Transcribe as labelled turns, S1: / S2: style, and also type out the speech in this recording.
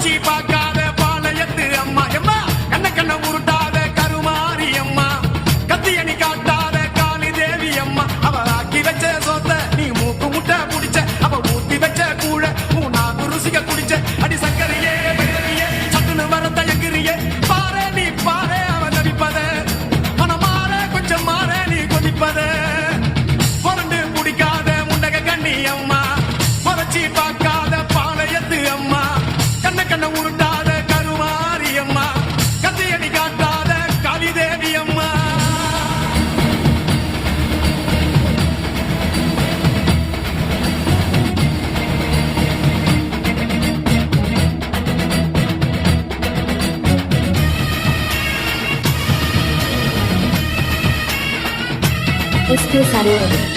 S1: முறைச்சி பார்க்காத பாளையத்து அம்மா எம்மா கண்ண கண்ண உருட்டாத கருமாரி அம்மா கத்தியணி காட்டாத காளி தேவி அம்மா அவ ஆக்கி வச்ச சொத்த நீ மூக்கு முட்டை புடிச்ச அவ ஊத்தி வச்ச கூழ மூணாவது ருசிக குடிச்ச அடி சக்கரையே வெள்ளரியே சட்டுன்னு வர தயங்குறியே பாரு நீ பாரு அவ தவிப்பத மனம் மாற கொஞ்சம் மாற நீ கொதிப்பத பொரண்டு பிடிக்காத முண்டக கண்ணி அம்மா முறைச்சி பார்க்காத பாளையத்து அம்மா கண்ண கண்ண உருட்டாத கருமாரி அம்மா கத்தியடி காட்டாத காளி தேவி அம்மா
S2: SK Sarovar